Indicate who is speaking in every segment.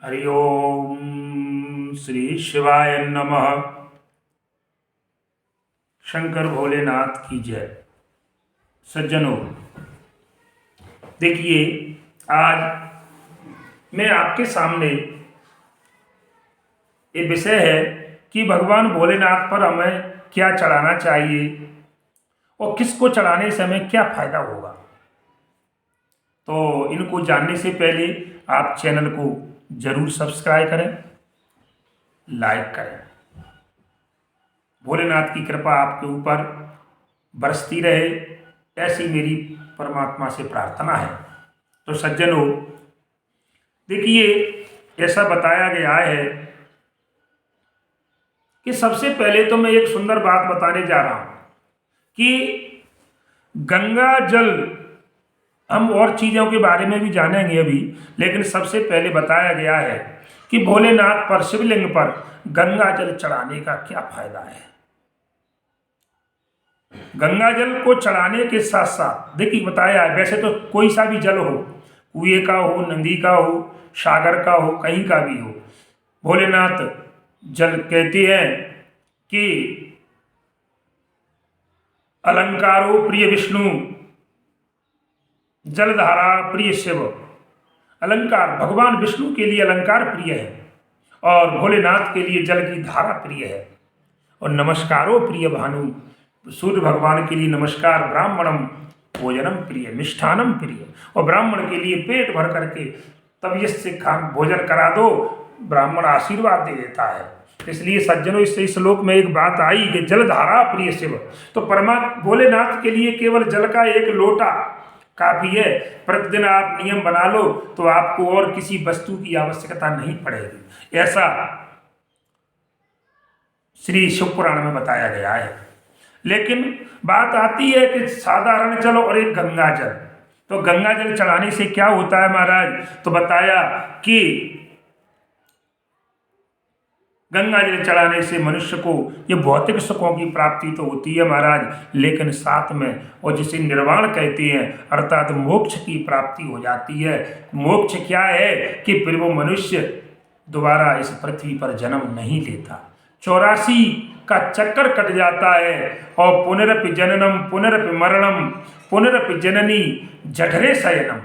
Speaker 1: हरि ओम श्री शिवाय नमः। शंकर भोलेनाथ की जय। सज्जनों, देखिए, आज मैं आपके सामने ये विषय है कि भगवान भोलेनाथ पर हमें क्या चढ़ाना चाहिए और किसको चढ़ाने से हमें क्या फायदा होगा। तो इनको जानने से पहले आप चैनल को जरूर सब्सक्राइब करें, लाइक करें। भोलेनाथ की कृपा आपके ऊपर बरसती रहे, ऐसी मेरी परमात्मा से प्रार्थना है। तो सज्जनों, देखिए, ऐसा बताया गया है कि सबसे पहले तो मैं एक सुंदर बात बताने जा रहा हूं कि गंगा जल, हम और चीजों के बारे में भी जानेंगे अभी, लेकिन सबसे पहले बताया गया है कि भोलेनाथ पर, शिवलिंग पर गंगा जल चढ़ाने का क्या फायदा है। गंगा जल को चढ़ाने के साथ साथ देखिए बताया है, वैसे तो कोई सा भी जल हो, कुएं का हो, नदी का हो, सागर का हो, कहीं का भी हो, भोलेनाथ जल कहते हैं कि अलंकारो प्रिय विष्णु, जलधारा प्रिय शिव। अलंकार भगवान विष्णु के लिए अलंकार प्रिय है और भोलेनाथ के लिए जल की धारा प्रिय है। और नमस्कारो प्रिय भानु, सूर्य भगवान के लिए नमस्कार, ब्राह्मणम भोजनम प्रिय, मिष्ठानम प्रिय। और ब्राह्मण के लिए पेट भर करके तबीयत से खान भोजन करा दो, ब्राह्मण आशीर्वाद दे देता है। इसलिए सज्जनों, इससे श्लोक में एक बात आई कि जलधारा प्रिय शिव। तो परमात्मा भोलेनाथ के लिए केवल जल का एक लोटा काफी है। प्रतिदिन आप नियम बना लो तो आपको और किसी वस्तु की आवश्यकता नहीं पड़ेगी, ऐसा श्री शिव पुराण में बताया गया है। लेकिन बात आती है कि साधारण जल और एक गंगा जल। तो गंगा जल चढ़ाने से क्या होता है महाराज? तो बताया कि गंगा जल चढ़ाने से मनुष्य को ये भौतिक सुखों की प्राप्ति तो होती है महाराज, लेकिन साथ में, और जिसे निर्वाण कहते हैं, अर्थात मोक्ष की प्राप्ति हो जाती है। मोक्ष क्या है कि फिर वो मनुष्य दोबारा इस पृथ्वी पर जन्म नहीं लेता, 84 का चक्कर कट जाता है और पुनरपि जननम पुनरपि मरणम पुनरपि जननी जठरे शयनम।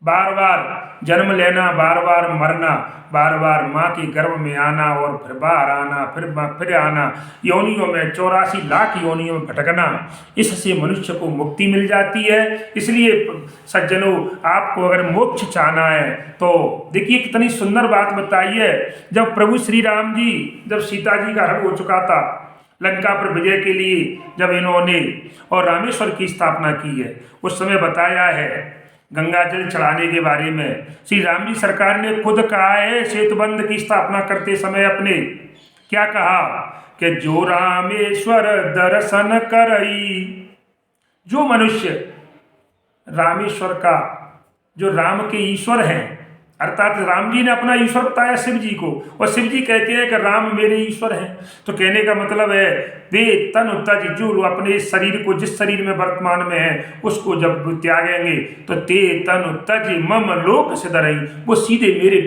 Speaker 1: बार बार जन्म लेना, बार बार मरना, बार बार माँ के गर्भ में आना और फिर बाहर आना, फिर आना, योनियों में 84 लाख योनियों में भटकना, इससे मनुष्य को मुक्ति मिल जाती है। इसलिए सज्जनों, आपको अगर मोक्ष चाहना है तो देखिए कितनी सुंदर बात बताई है। जब प्रभु श्री राम जी, जब सीता जी का हरण हो चुका था, लंका पर विजय के लिए जब इन्होंने और रामेश्वर की स्थापना की है, उस समय बताया है गंगा जल चढ़ाने के बारे में। श्री राम जी सरकार ने खुद कहा है सेतुबंध की स्थापना करते समय अपने, क्या कहा कि जो रामेश्वर दर्शन करई, जो मनुष्य रामेश्वर का, जो राम के ईश्वर हैं, अर्थात राम जी ने अपना ईश्वर बताया शिव जी को, और शिव जी कहते हैं कि राम मेरे ईश्वर हैं। तो कहने का मतलब है वे तन तज, जो अपने शरीर को, जिस शरीर में वर्तमान में है उसको जब त्यागेंगे तो ते तन तज मम लोक सिधरई, वो सीधे मेरे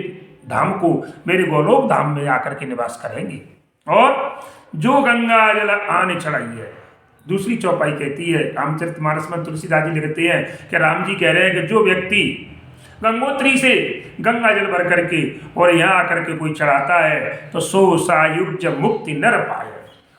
Speaker 1: धाम को, मेरे गोलोक धाम में आकर के निवास करेंगे। और जो गंगा जल आने चढ़ाई है, दूसरी चौपाई कहती है, रामचरितमानस में तुलसीदास जी लिखते हैं कि राम जी कह रहे हैं कि जो व्यक्ति गंगोत्री से गंगा जल भर करके और यहाँ आकर के कोई चढ़ाता है तो सो सायुज्य मुक्ति नर पाए,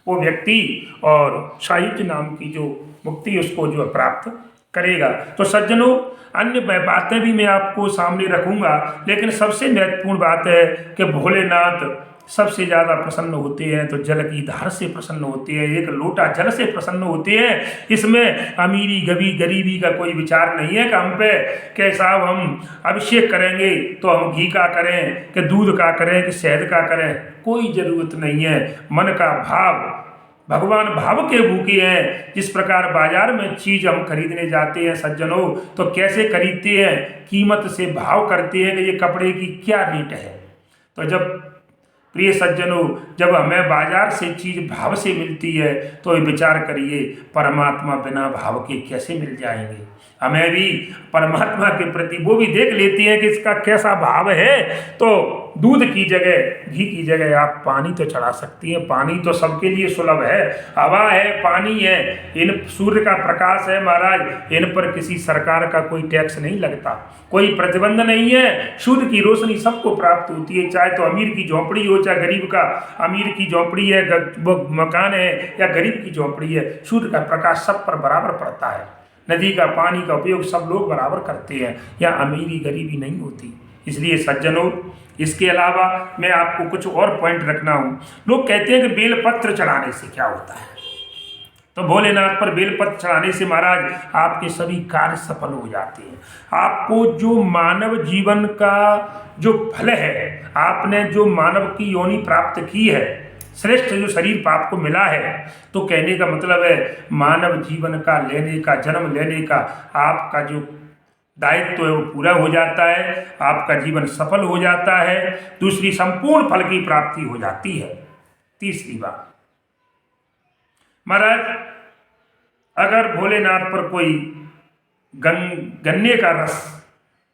Speaker 1: वो व्यक्ति और सायुज्य नाम की जो मुक्ति उसको जो प्राप्त करेगा। तो सज्जनों, अन्य बातें भी मैं आपको सामने रखूंगा, लेकिन सबसे महत्वपूर्ण बात है कि भोलेनाथ सबसे ज़्यादा प्रसन्न होते हैं तो जल की धार से प्रसन्न होते हैं, एक लोटा जल से प्रसन्न होते हैं। इसमें अमीरी गरीबी का कोई विचार नहीं है कि हम पे कि साहब हम अभिषेक करेंगे तो हम घी का करें कि दूध का करें कि शहद का करें, कोई ज़रूरत नहीं है। मन का भाव, भगवान भाव के भूखे हैं। जिस प्रकार बाजार में चीज हम खरीदने जाते हैं सज्जनों, तो कैसे खरीदते हैं? कीमत से भाव करते हैं कि ये कपड़े की क्या रेट है। तो जब प्रिय सज्जनों, जब हमें बाजार से चीज भाव से मिलती है तो विचार करिए परमात्मा बिना भाव के कैसे मिल जाएंगे। हमें भी परमात्मा के प्रति वो भी देख लेती हैं कि इसका कैसा भाव है। तो दूध की जगह, घी की जगह आप पानी तो चढ़ा सकती हैं। पानी तो सबके लिए सुलभ है, हवा है, पानी है, इन सूर्य का प्रकाश है महाराज, इन पर किसी सरकार का कोई टैक्स नहीं लगता, कोई प्रतिबंध नहीं है। सूर्य की रोशनी सबको प्राप्त होती है, चाहे तो अमीर की झोंपड़ी हो, चाहे गरीब का, अमीर की झोंपड़ी है, वो मकान है, या गरीब की झोंपड़ी है, सूर्य का प्रकाश सब पर बराबर पड़ता है। नदी का पानी का उपयोग सब लोग बराबर करते हैं, या अमीरी गरीबी नहीं होती। इसलिए सज्जनों, इसके अलावा मैं आपको कुछ और पॉइंट रखना हूँ। लोग कहते हैं कि बेलपत्र चढ़ाने से क्या होता है, तो भोलेनाथ पर बेलपत्र चढ़ाने से महाराज आपके सभी कार्य सफल हो जाते हैं। आपको जो मानव जीवन का जो फल है, आपने जो मानव की योनि प्राप्त की है, श्रेष्ठ जो शरीर आपको मिला है, तो कहने का मतलब है मानव जीवन का लेने का, जन्म लेने का आपका जो दायित्व है वो पूरा हो जाता है, आपका जीवन सफल हो जाता है। दूसरी, संपूर्ण फल की प्राप्ति हो जाती है। तीसरी बात महाराज, अगर भोलेनाथ पर कोई गन्ने का रस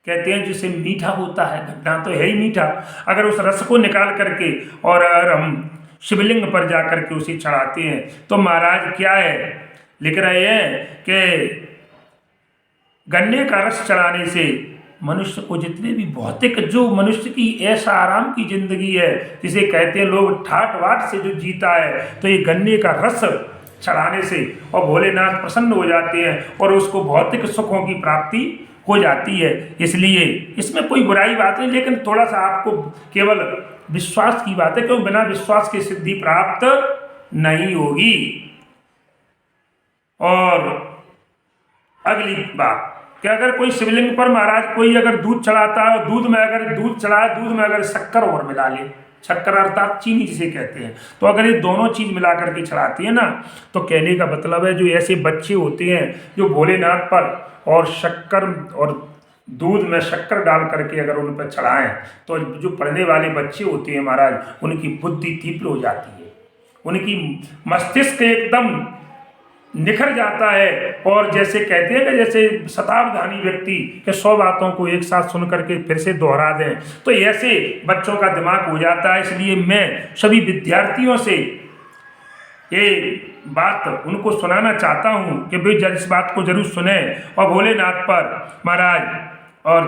Speaker 1: कहते हैं जिसे मीठा होता है, गन्ना तो है ही मीठा, अगर उस रस को निकाल करके और अगर हम शिवलिंग पर जा करके उसे चढ़ाते हैं, तो महाराज क्या है, लिख रहे हैं कि गन्ने का रस चढ़ाने से मनुष्य को जितने भी भौतिक, जो मनुष्य की ऐसा आराम की जिंदगी है, जिसे कहते हैं लोग ठाट वाट से जो जीता है, तो ये गन्ने का रस चढ़ाने से और भोलेनाथ प्रसन्न हो जाते हैं और उसको भौतिक सुखों की प्राप्ति हो जाती है। इसलिए इसमें कोई बुराई बात नहीं, लेकिन थोड़ा सा आपको केवल विश्वास की बात है, क्योंकि बिना विश्वास की सिद्धि प्राप्त नहीं होगी। और अगली बात कि अगर कोई शिवलिंग पर महाराज कोई अगर दूध चढ़ाता है, दूध में अगर दूध चढ़ाए, दूध में अगर शक्कर और मिला ले, शक्कर अर्थात चीनी जिसे कहते हैं, तो अगर ये दोनों चीज मिला करके चढ़ाती है ना, तो कहने का मतलब है जो ऐसे बच्चे होते हैं जो भोलेनाथ पर और शक्कर और दूध में शक्कर डाल करके अगर उन पर चढ़ाएं, तो जो पढ़ने वाले बच्चे होते हैं महाराज, उनकी बुद्धि तीव्र हो जाती है, उनकी मस्तिष्क एकदम निखर जाता है। और जैसे कहते हैं कि जैसे शताब्दानी व्यक्ति के 100 बातों को एक साथ सुन करके फिर से दोहरा दें, तो ऐसे बच्चों का दिमाग हो जाता है। इसलिए मैं सभी विद्यार्थियों से ये बात उनको सुनाना चाहता हूँ कि भाई इस बात को जरूर सुने और भोलेनाथ पर महाराज और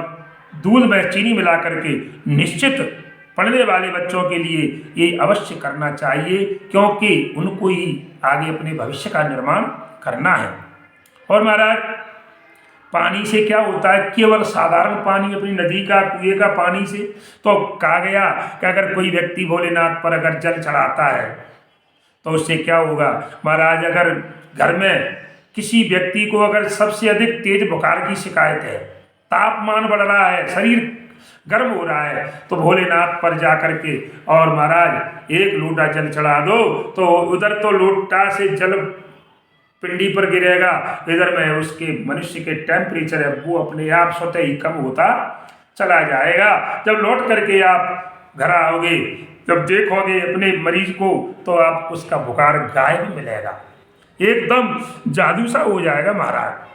Speaker 1: दूध में चीनी मिला करके निश्चित पढ़ने वाले बच्चों के लिए ये अवश्य करना चाहिए, क्योंकि उनको ही आगे अपने भविष्य का निर्माण करना है। और महाराज पानी से क्या होता है, केवल साधारण पानी अपनी नदी का, कुएं का पानी से तो कहा गया कि अगर कोई व्यक्ति भोलेनाथ पर अगर जल चढ़ाता है तो उससे क्या होगा महाराज, अगर घर में किसी व्यक्ति को अगर सबसे अधिक तेज बुखार की शिकायत है, तापमान बढ़ रहा है, शरीर गर्म हो रहा है, तो भोलेनाथ पर जाकर के और महाराज एक लोटा जल चढ़ा दो, तो उधर तो लोटा से जल पिंडी पर गिरेगा, इधर में उसके मनुष्य के टेम्परेचर है वो अपने आप स्वतः ही कम होता चला जाएगा। जब लौट करके आप घर आओगे, जब देखोगे अपने मरीज को, तो आप उसका बुखार गायब मिलेगा, एकदम जादू सा हो जाएगा महाराज।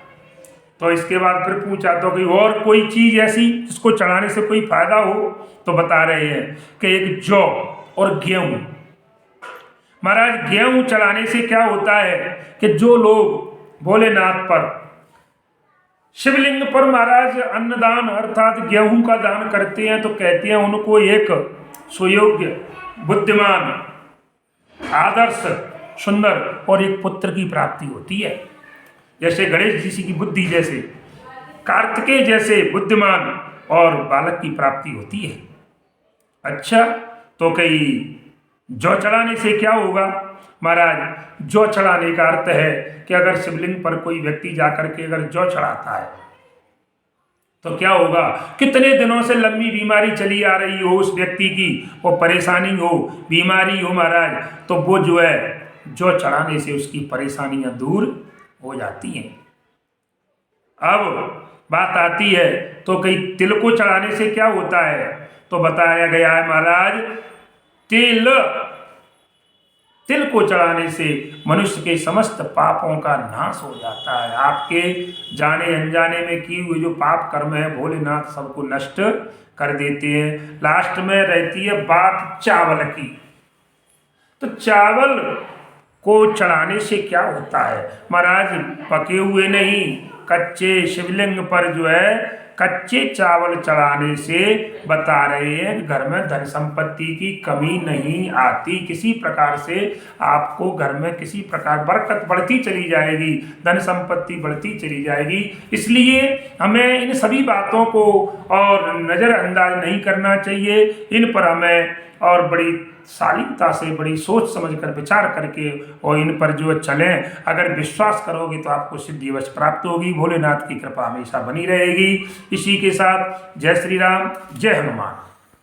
Speaker 1: तो इसके बाद फिर पूछा तो कि और कोई चीज़ ऐसी जिसको चढ़ाने से कोई फायदा हो, तो बता रहे हैं कि एक जौ और गेहूँ। महाराज गेहूँ चढ़ाने से क्या होता है कि जो लोग भोलेनाथ पर शिवलिंग पर महाराज अन्नदान अर्थात गेहूँ का दान करते हैं, तो कहते हैं उनको एक सुयोग्य, बुद्धिमान, आदर्श, सुंदर और एक पुत्र की प्राप्ति होती है। जैसे गणेश जी की बुद्धि, जैसे कार्तिकेय जैसे बुद्धिमान और बालक की प्राप्ति होती है। अच्छा, तो कई जौ चढ़ाने से क्या होगा महाराज, जौ चढ़ाने का अर्थ है कि अगर शिवलिंग पर कोई व्यक्ति जाकर के अगर जौ चढ़ाता है तो क्या होगा, कितने दिनों से लंबी बीमारी चली आ रही हो उस व्यक्ति की, वो परेशानी हो, बीमारी हो महाराज, तो वो जो है जौ चढ़ाने से उसकी परेशानियां दूर हो जाती हैं। अब बात आती है तो कई तिल को चढ़ाने से क्या होता है, तो बताया गया है महाराज, तिल तिल को चढ़ाने से मनुष्य के समस्त पापों का नाश हो जाता है। आपके जाने अनजाने में किए हुए जो पाप कर्म है भोलेनाथ सबको नष्ट कर देते हैं। लास्ट में रहती है बात चावल की। तो चावल को चढ़ाने से क्या होता है महाराज, पके हुए नहीं, कच्चे शिवलिंग पर जो है कच्चे चावल चढ़ाने से बता रहे हैं कि घर में धन संपत्ति की कमी नहीं आती। किसी प्रकार से आपको घर में किसी प्रकार बरकत बढ़ती चली जाएगी, धन संपत्ति बढ़ती चली जाएगी। इसलिए हमें इन सभी बातों को और नज़रअंदाज नहीं करना चाहिए। इन पर हमें और बड़ी शालीनता से, बड़ी सोच समझ कर विचार करके और इन पर जो चलें। अगर विश्वास करोगे तो आपको सिद्धि अवश्य प्राप्त होगी। भोलेनाथ की कृपा हमेशा बनी रहेगी। इसी के साथ जय श्री राम, जय हनुमान।